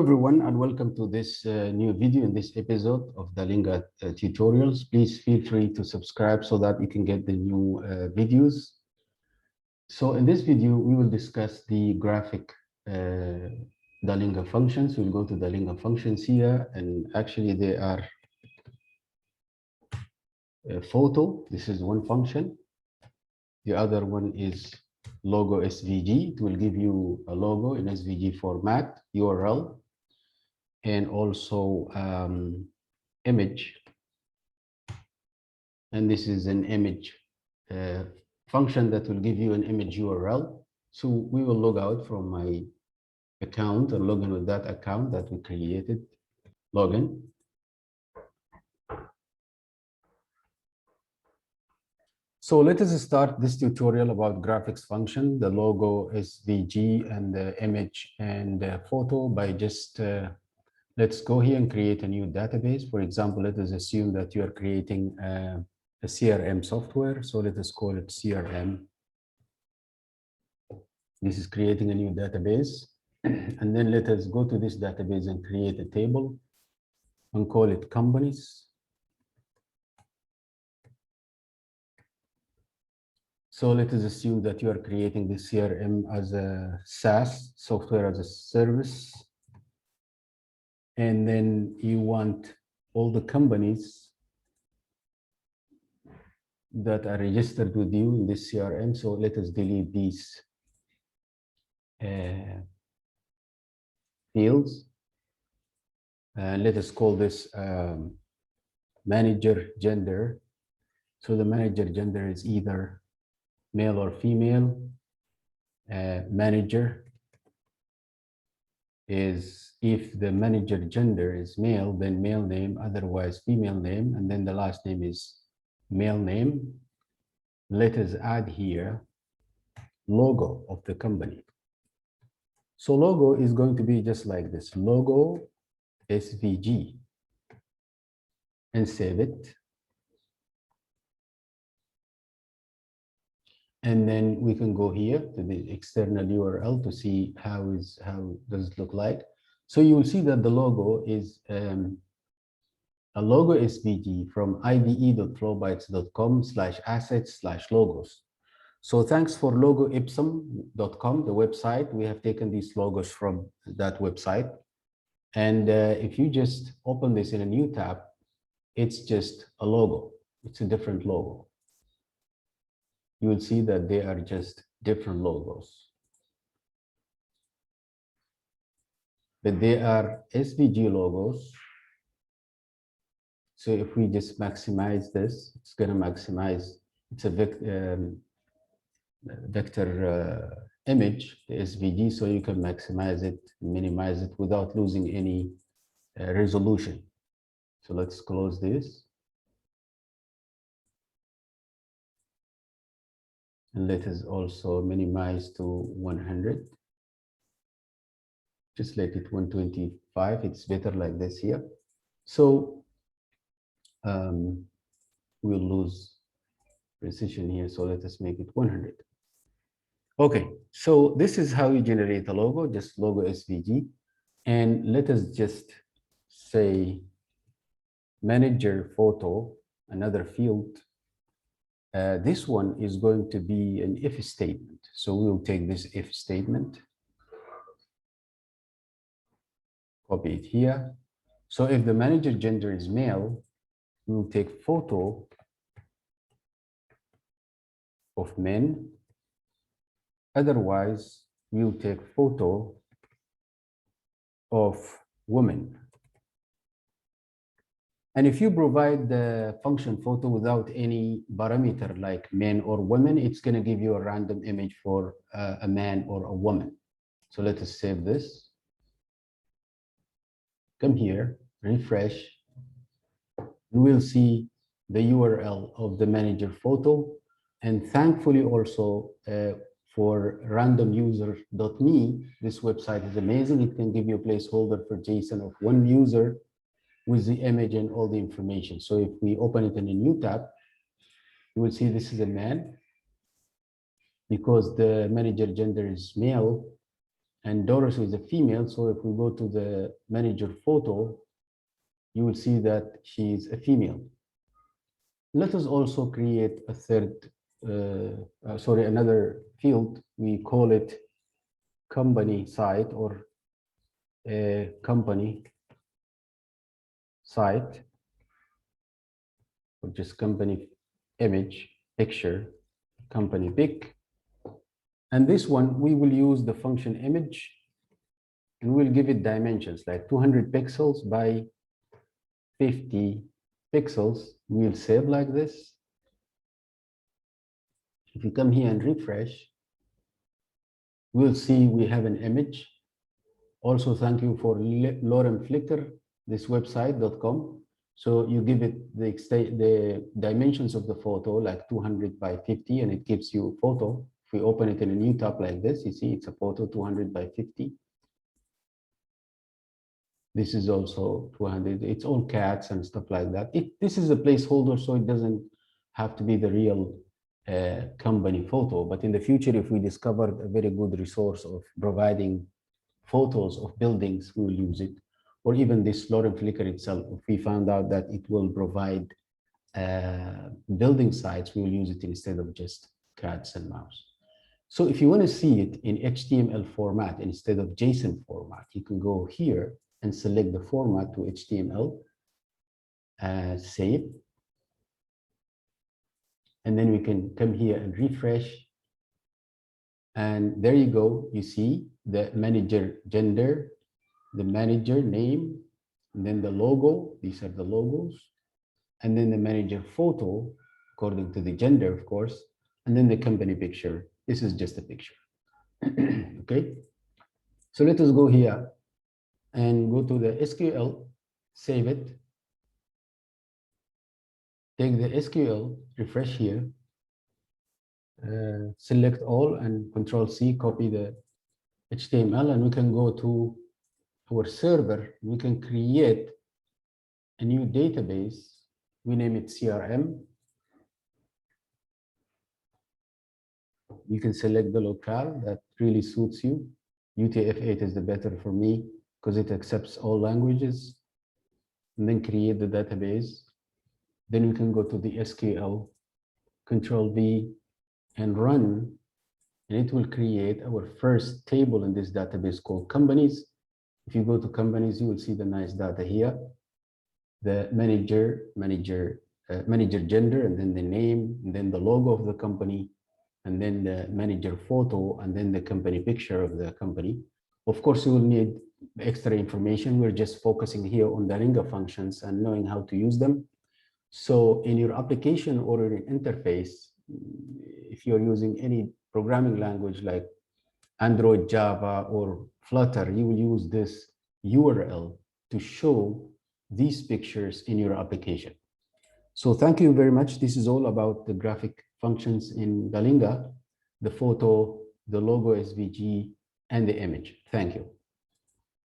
everyone, and welcome to this new video in this episode of Dalinga tutorials. Please feel free to subscribe so that you can get the new videos. So in this video, we will discuss the graphic Dalinga functions. We'll go to Dalinga functions here, and actually they are photo. This is one function. The other one is logo SVG. It will give you a logo in SVG format, URL, and also image. And this is an image function that will give you an image URL. So we will log out from my account and log in with that account that we created. Login. So let us start this tutorial about graphics function, the logo SVG and the image and the photo by just let's go here and create a new database. For example, let us assume that you are creating a CRM software. So let us call it CRM. This is creating a new database. And then let us go to this database and create a table and call it companies. So let us assume that you are creating this CRM as a SaaS, software as a service. And then you want all the companies that are registered with you in this CRM. So let us delete these fields. Let us call this manager gender. So the manager gender is either male or female. Manager is, if the manager gender is male, then male name, otherwise female name, and then the last name is male name. Let us add here logo of the company. So logo is going to be just like this, logo SVG, and save it. And then we can go here to the external URL to see how does it look like. So you will see that the logo is a logo SVG from ide.flowbytes.com/assets/logos. So thanks for logoipsum.com, the website. We have taken these logos from that website. And if you just open this in a new tab, it's just a logo. It's a different logo. You will see that they are just different logos. But they are SVG logos. So if we just maximize this, it's going to maximize, it's a vector image, the SVG, so you can maximize it, minimize it without losing any resolution. So let's close this. And let us also minimize to 100. Just let it 125. It's better like this here. So we'll lose precision here. So let us make it 100. Okay, so this is how you generate a logo, just logo SVG. And let us just say manager photo, another field. This one is going to be an if statement. So we'll take this if statement, copy it here. So if the manager gender is male, we'll take photo of men. Otherwise, we'll take photo of women. And if you provide the function photo without any parameter like men or women, it's going to give you a random image for a man or a woman. So let us save this. Come here, refresh. We'll see the URL of the manager photo. And thankfully also for randomuser.me, this website is amazing. It can give you a placeholder for JSON of one user with the image and all the information. So if we open it in a new tab, you will see this is a man. Because the manager gender is male, and Doris is a female. So if we go to the manager photo, you will see that she's a female. Let us also create a another field. We call it company site or a company site, or just company image, picture, company pic. And this one, we will use the function image, and we'll give it dimensions like 200 pixels by 50 pixels. We'll save like this. If you come here and refresh, we'll see we have an image. Also, thank you for Lauren Flicker, this website.com. So you give it the dimensions of the photo, like 200 by 50, and it gives you a photo. If we open it in a new tab like this, you see it's a photo 200 by 50. This is also 200. It's all cats and stuff like that. This is a placeholder, so it doesn't have to be the real company photo. But in the future, if we discovered a very good resource of providing photos of buildings, we will use it. Or even this Lauren Flicker itself, if we found out that it will provide building sites, we will use it instead of just cats and mouse. So if you want to see it in HTML format instead of JSON format, you can go here and select the format to HTML, save. And then we can come here and refresh. And there you go. You see the manager gender, the manager name, and then the logo. These are the logos. And then the manager photo, according to the gender, of course. And then the company picture. This is just a picture. Okay. So let us go here and go to the SQL, save it. Take the SQL, refresh here, select all and Control-C, copy the HTML, and we can go to our server. We can create a new database. We name it CRM. You can select the locale that really suits you. UTF-8 is the better for me because it accepts all languages. And then create the database. Then we can go to the SQL, Control-V, and run, and it will create our first table in this database called companies. If you go to companies, you will see the nice data here. The manager gender, and then the name, and then the logo of the company, and then the manager photo, and then the company picture of the company. Of course, you will need extra information. We're just focusing here on the Dalinga functions and knowing how to use them. So in your application or in interface, if you're using any programming language like Android, Java, or Flutter, you will use this URL to show these pictures in your application. So thank you very much. This is all about the graphic functions in Dalinga, the photo, the logo SVG, and the image. Thank you.